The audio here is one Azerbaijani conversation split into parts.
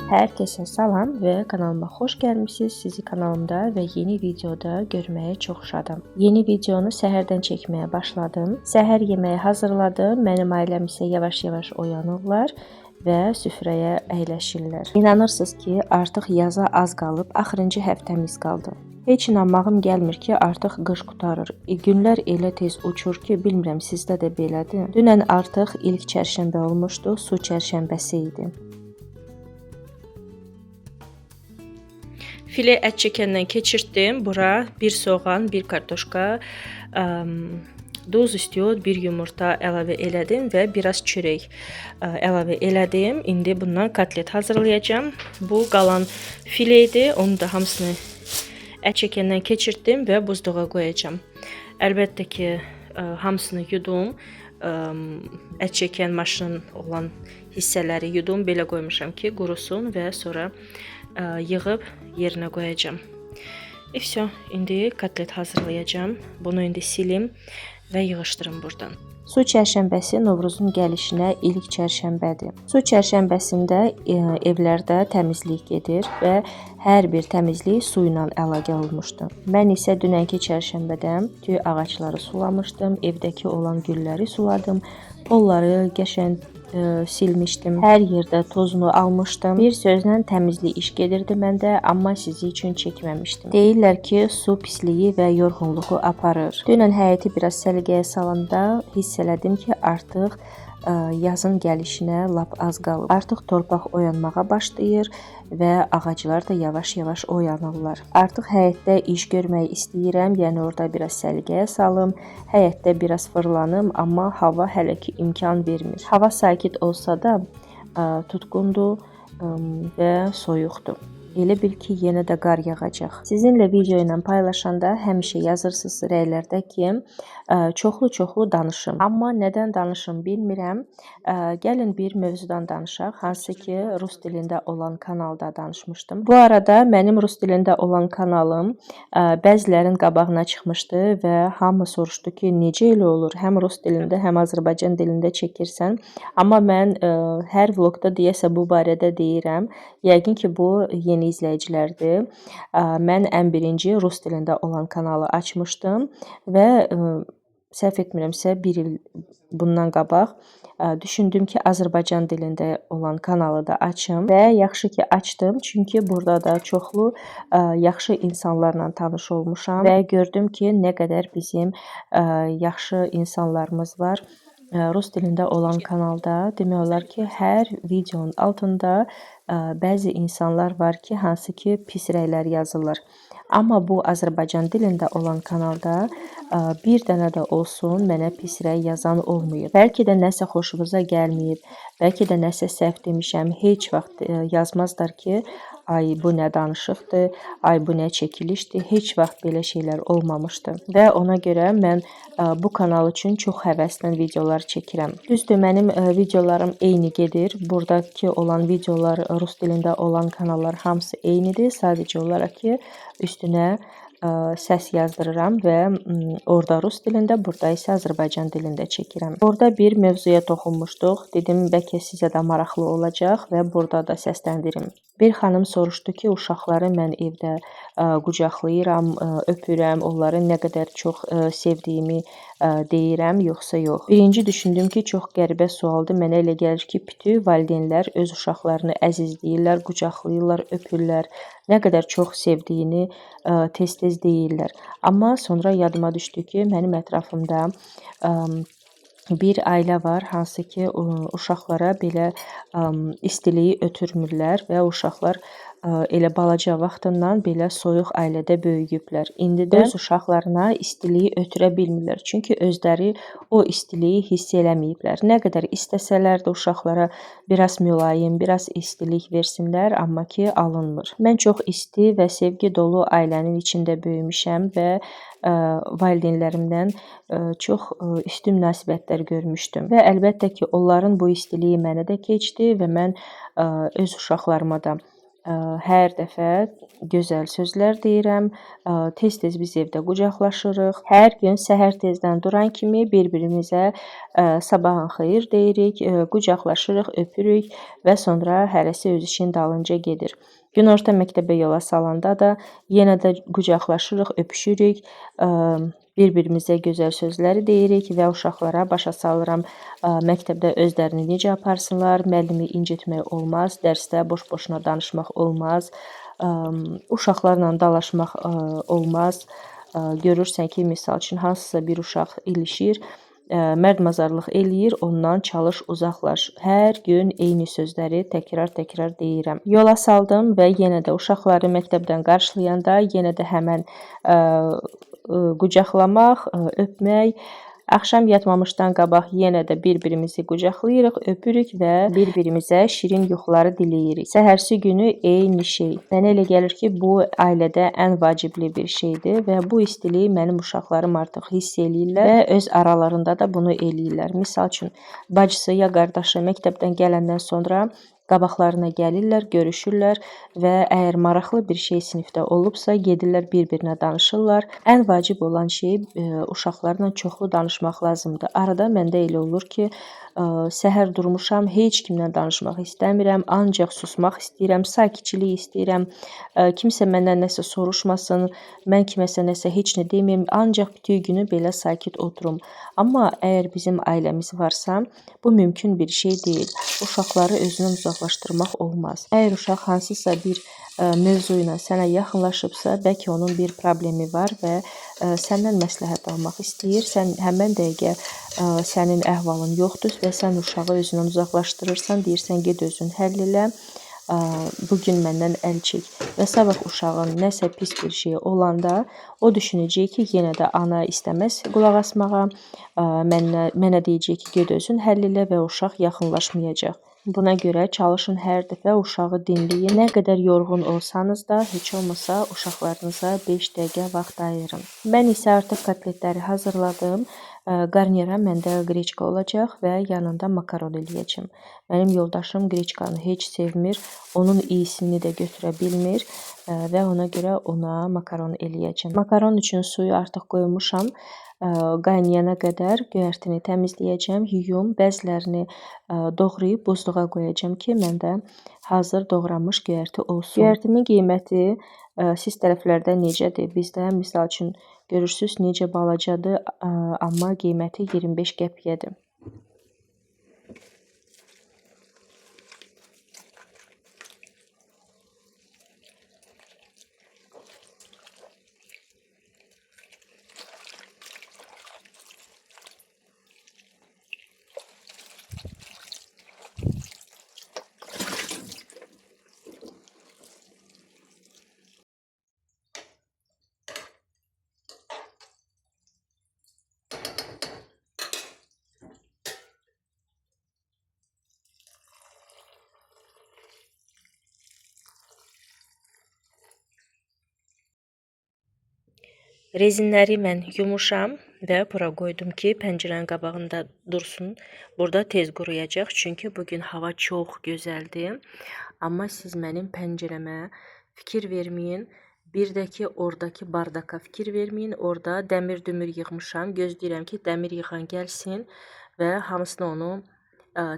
Hər kəsə salam və kanalıma xoş gəlmisiniz. Sizi kanalımda və yeni videoda görməyə çox şadam. Yeni videonu səhərdən çəkməyə başladım. Səhər yeməyi hazırladım. Mənim ailəm isə yavaş-yavaş oyanırlar və süfrəyə əyləşirlər. İnanırsınız ki, artıq yaza az qalıb, axırıncı həftəmiz qaldı. Heç inanmağım gəlmir ki, artıq qış qurtarır. Günlər elə tez uçur ki, bilmirəm sizdə də belədir. Dünən artıq ilk çərşənbə olmuşdu, su çərşənbəsi idi. File ət çəkəndən keçirtdim. Bura bir soğan, bir kartoşka, duz istiyor, bir yumurta əlavə elədim və biraz çörək əlavə elədim. İndi bundan kotlet hazırlayacağım. Bu qalan file idi. Onu da hamısını ət çəkəndən keçirtdim və buzluğa qoyacağım. Əlbəttə ki, hamısını yudum. Ət çəkən maşının olan hissələri yudum. Belə qoymuşam ki, qurusun və sonra yığıb yerinə qoyacağım. Все, indi kotlet hazırlayacağım. Bunu indi silim və yığışdırım buradan. Su çərşənbəsi Novruzun gəlişinə ilk çərşənbədir. Su çərşənbəsində evlərdə təmizlik gedir və hər bir təmizlik su ilə əlaqə olmuşdu. Mən isə dünənki çərşənbədə tüy ağacları sulamışdım, evdəki olan gülləri suladım, polları qəşəng silmişdim. Hər yerdə tozunu almışdım. Bir sözlə təmizlik iş gedirdi məndə, amma sizi üçün çəkməmişdim. Deyirlər ki, su pisliyi və yorğunluğu aparır. Dünən həyəti biraz səliqəyə salanda hiss elədim ki, artıq yazın gəlişinə lap az qalıb. Artıq torpaq oyanmağa başlayır və ağaclar da yavaş-yavaş oyanırlar. Artıq həyətdə iş görmək istəyirəm, yəni orada biraz səliqəyə salım, həyətdə biraz fırlanım, amma hava hələ ki imkan vermir. Hava sakit olsa da tutqundur və soyuqdur. Elə bil ki, yenə də qar yağacaq. Sizinlə video ilə paylaşanda həmişə yazırsınız rəylərdə ki, çoxlu danışım. Amma nədən danışım bilmirəm. Gəlin bir mövzudan danışaq, hansı ki, rus dilində olan kanalda danışmışdım. Bu arada mənim rus dilində olan kanalım bəzilərin qabağına çıxmışdı və hamı soruşdu ki, necə elə olur? Həm rus dilində, həm Azərbaycan dilində çəkirsən. Amma mən hər vlogda deyəsə bu barədə deyirəm. Yəqin ki, bu yeni izləyicilərdir. Mən ən birinci rus dilində olan kanalı açmışdım və səhv etmirəmsə bir il bundan qabaq düşündüm ki, Azərbaycan dilində olan kanalı da açım və yaxşı ki açdım, çünki burada da çoxlu yaxşı insanlarla tanış olmuşam və gördüm ki, nə qədər bizim yaxşı insanlarımız var. Rus dilində olan kanalda demək olar ki, hər videonun altında bəzi insanlar var ki, hansı ki pis rəylər yazırlar. Amma bu Azərbaycan dilində olan kanalda bir dənə də olsun mənə pis rəy yazan olmayıb. Bəlkə də nəsə xoşunuza gəlməyib, bəlkə də nəsə səhv demişəm. Heç vaxt yazmazlar ki, ay bu nə danışıqdır, ay bu nə çəkilişdir. Heç vaxt belə şeylər olmamışdı. Və ona görə mən bu kanal üçün çox həvəslə videolar çəkirəm. Düzdür, mənim videolarım eyni gedir. Buradakı olan videolar rus dilində olan kanallar hamısı eynidir. Sadəcə olaraq ki, üstünə səs yazdırıram və orada rus dilində, burada isə Azərbaycan dilində çəkirəm. Orada bir mövzuya toxunmuşduq. Dedim, bəlkə sizə də maraqlı olacaq və burada da səsləndirim. Bir xanım soruşdu ki, uşaqları mən evdə qucaqlayıram, öpürəm, onları nə qədər çox sevdiyimi deyirəm, yoxsa yox. Birinci düşündüm ki, çox qəribə sualdır. Mənə elə gəlir ki, bütün valideynlər öz uşaqlarını əzizləyirlər, qucaqlayırlar, öpürlər. Nə qədər çox sevdiyini tez-tez deyirlər. Amma sonra yadıma düşdü ki, mənim ətrafımda bir ailə var, hansı ki, uşaqlara belə istiliyi ötürmürlər və uşaqlar elə balaca vaxtından belə soyuq ailədə böyüyüblər. İndi də öz uşaqlarına istiliyi ötürə bilmirlər. Çünki özləri o istiliyi hiss eləməyiblər. Nə qədər istəsələr də uşaqlara biraz mülayim, biraz istilik versinlər, amma ki, alınmır. Mən çox isti və sevgi dolu ailənin içində böyümüşəm və valideynlərimdən çox üstün münasibətlər görmüşdüm. Və əlbəttə ki, onların bu istiliyi mənə də keçdi və mən öz uşaqlarıma da Hər dəfə gözəl sözlər deyirəm. Tez-tez biz evdə qucaqlaşırıq. Hər gün səhər tezdən duran kimi bir-birimizə sabahın xeyir deyirik, qucaqlaşırıq, öpürük və sonra hərəsi öz işin dalınca gedir. Günorta məktəbə yola salanda da yenə də qucaqlaşırıq, öpüşürük, bir-birimizə gözəl sözləri deyirik və uşaqlara başa salıram, məktəbdə özlərini necə aparsınlar, müəllimi incitmək olmaz, dərsdə boş-boşuna danışmaq olmaz, uşaqlarla dalaşmaq olmaz. Görürsən ki, misal üçün hansısa bir uşaq ilişir, mərdməzarlıq eləyir, ondan çalış, uzaqlaş. Hər gün eyni sözləri təkrar-təkrar deyirəm. Yola saldım və yenə də uşaqları məktəbdən qarşılayanda yenə də həmən qucaqlamaq, öpmək. Axşam yatmamışdan qabaq yenə də bir-birimizi qucaqlayırıq, öpürük və bir-birimizə şirin yuxuları diləyirik. Səhərsi günü eyni şey. Mənə elə gəlir ki, bu ailədə ən vacibli bir şeydir və bu istiliyi mənim uşaqlarım artıq hiss eləyirlər və öz aralarında da bunu eləyirlər. Misal üçün, bacısı ya qardaşı məktəbdən gələndən sonra qabaqlarına gəlirlər, görüşürlər və əgər maraqlı bir şey sinifdə olubsa, gedirlər bir-birinə danışırlar. Ən vacib olan şey uşaqlarla çoxlu danışmaq lazımdır. Arada məndə elə olur ki, səhər durmuşam, heç kimlə danışmaq istəmirəm, ancaq susmaq istəyirəm, sakitçilik istəyirəm. Kimsə məndən nəsə soruşmasın, mən kiməsə nəsə heç nə deməyim, ancaq bütün günü belə sakit oturum. Amma əgər bizim ailəmiz varsa, bu mümkün bir şey deyil. Uşaqları özündən uzaqlaşdırmaq olmaz. Əgər uşaq hansısa bir mövzu ilə sənə yaxınlaşıbsa, bəlkə onun bir problemi var və səndən məsləhət almaq istəyir. Sən həmən dəqiqə sənin əhvalın yoxdur və sən uşağı özündən uzaqlaşdırırsan, deyirsən get özün həll elə. Bugün məndən əl çək və sabah uşağın nəsə pis bir şey olanda o düşünəcək ki, yenə də ana istəməz qulaq asmağa, mənə deyəcək ki, get özün həll elə və uşaq yaxınlaşmayacaq. Buna görə çalışın hər dəfə uşağı dinləyin. Nə qədər yorğun olsanız da, heç olmasa uşaqlarınıza 5 dəqiqə vaxt ayırın. Mən isə artıq kotletləri hazırladım. Qarnira məndə qreçka olacaq və yanında makaron eləyəcəm. Mənim yoldaşım qreçkanı heç sevmir, onun iyisini də götürə bilmir və ona görə ona makaron eləyəcəm. Makaron üçün suyu artıq qoymuşam. Qaynayana qədər göyərtini təmizləyəcəm, yuyum, bəzilərini doğrayıb buzluğa qoyacağam ki, məndə hazır doğranmış göyərti olsun. Göyərtimin qiyməti siz tərəflərdə necədir? Bizdə misal üçün görürsüz necə balacadır, amma qiyməti 25 qəpiyyədir. Rezinləri mən yumuşam və bura qoydum ki, pəncərənin qabağında dursun. Burada tez quruyacaq, çünki bugün hava çox gözəldir. Amma siz mənim pəncərəmə fikir verməyin. Bir də ki, oradakı bardaka fikir verməyin. Orada dəmir dümür yığmışam. Gözləyirəm ki, dəmir yığan gəlsin və hamısını onu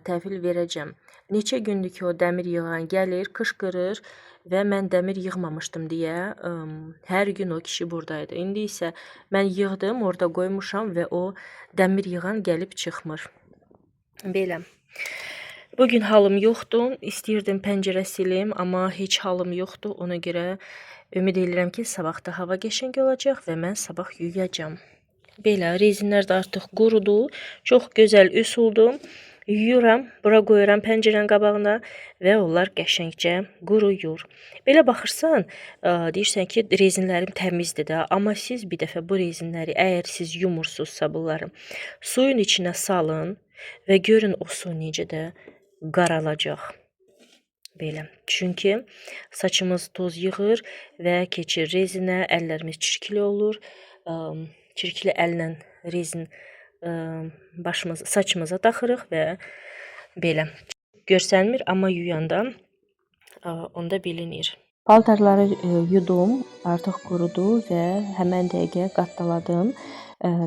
təhvil verəcəm. Neçə gündür ki, o dəmir yığan gəlir, qışqırır və mən dəmir yığmamışdım deyə hər gün o kişi buradaydı. İndi isə mən yığdım, orada qoymuşam və o dəmir yığan gəlib çıxmır. Belə. Bugün halım yoxdur. İstəyirdim pəncərə silim, amma heç halım yoxdur. Ona görə ümid edirəm ki, sabah da hava qəşəng olacaq və mən sabah yuyacam. Belə, rezinlər də artıq qurudu. Çox gözəl üsuldu. Yuyuram, bura qoyuram pəncərənin qabağına və onlar qəşəngcə quruyur. Belə baxırsan, deyirsən ki, rezinlərim təmizdir də, amma siz bir dəfə bu rezinləri, əgər siz yumursunuzsa bunları, suyun içinə salın və görün o su necə də qaralacaq. Belə. Çünki saçımız toz yığır və keçir rezinə, əllərimiz çirkli olur. Çirkli əllə rezin saçımıza taxırıq və belə. Görsənmir, amma yuyanda onda bilinir. Paltarları yudum, artıq qurudu və həmən dəqiqə qatlaladım.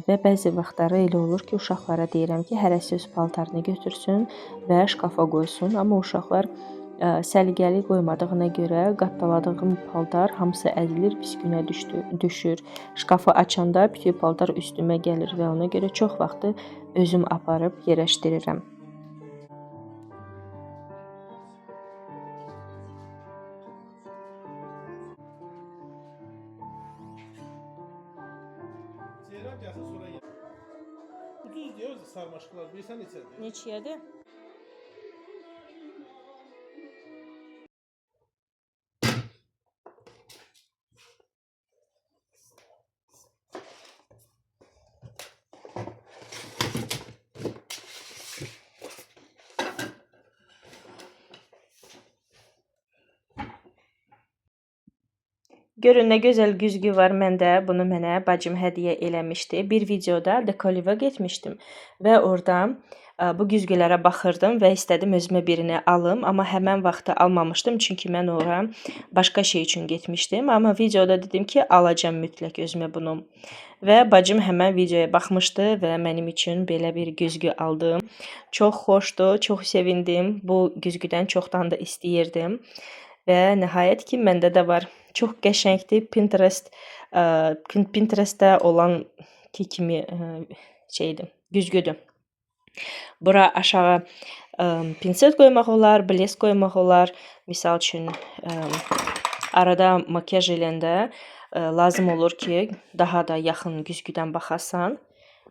Və bəzi vaxtları elə olur ki, uşaqlara deyirəm ki, hərəsi öz paltarını götürsün və şkafa qoysun, amma uşaqlar səliqəli qoymadığına görə qatdaladığım paltar hamısı əzilir, pis günə düşür. Şkafı açanda bütün paltar üstümə gəlir və ona görə çox vaxtı özüm aparıb yerləşdirirəm. Ceyran gəlsə sonra yer. Ucuz deyir sarmaşıqlar. Bilirsən neçədir? Neçəyədir? Görün nə gözəl güzgü var məndə. Bunu mənə bacım hədiyyə eləmişdi. Bir videoda Dekoliva getmişdim və orada bu güzgülərə baxırdım və istədim özümə birini alım, amma həmən vaxtı almamışdım çünki mən ora başqa şey üçün getmişdim. Amma videoda dedim ki, alacağam mütləq özümə bunu. Və bacım həmən videoya baxmışdı və mənim üçün belə bir güzgü aldım. Çox xoşdur, çox sevindim. Bu güzgüdən çoxdan da istəyirdim. Və nəhayət ki, məndə də var. Çox qəşəngdir. Pinterestdə olan kimi şeydir, güzgüdür. Bura aşağı pinset qoymaq olar, blesk qoymaq olar. Misal üçün arada makyaj eləyəndə lazım olur ki, daha da yaxın güzgüdən baxasan.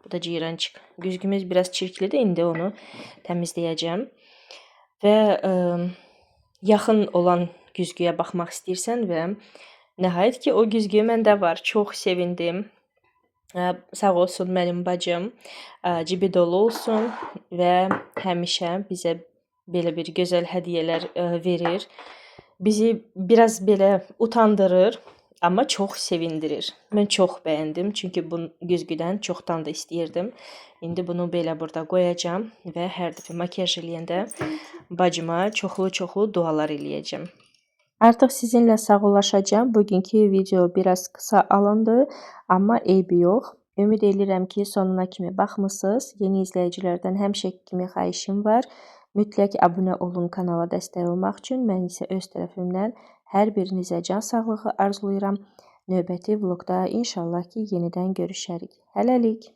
Bu da ceyrançıq. Güzgümüz biraz çirklidir, indi onu təmizləyəcəm. Və yaxın olan güzgüyə baxmaq istəyirsən və nəhayət ki, o güzgü məndə var. Çox sevindim. Sağ olsun mənim bacım, cibi dolu olsun və həmişə bizə belə bir gözəl hədiyyələr verir. Bizi biraz belə utandırır, amma çox sevindirir. Mən çox bəyəndim, çünki bu güzgüdən çoxdan da istəyirdim. İndi bunu belə burada qoyacağam və hər dəfə makyaj eləyəndə bacıma çoxlu dualar eləyəcəm. Artıq sizinlə sağollaşacağam. Bugünkü video biraz qısa alındı, amma eybi yox. Ümid edirəm ki, sonuna kimi baxmısınız. Yeni izləyicilərdən həmişəki kimi xahişim var. Mütləq abunə olun kanala dəstək olmaq üçün. Mən isə öz tərəfimdən hər birinizə can sağlığı arzulayıram. Növbəti vlogda inşallah ki, yenidən görüşərik. Hələlik.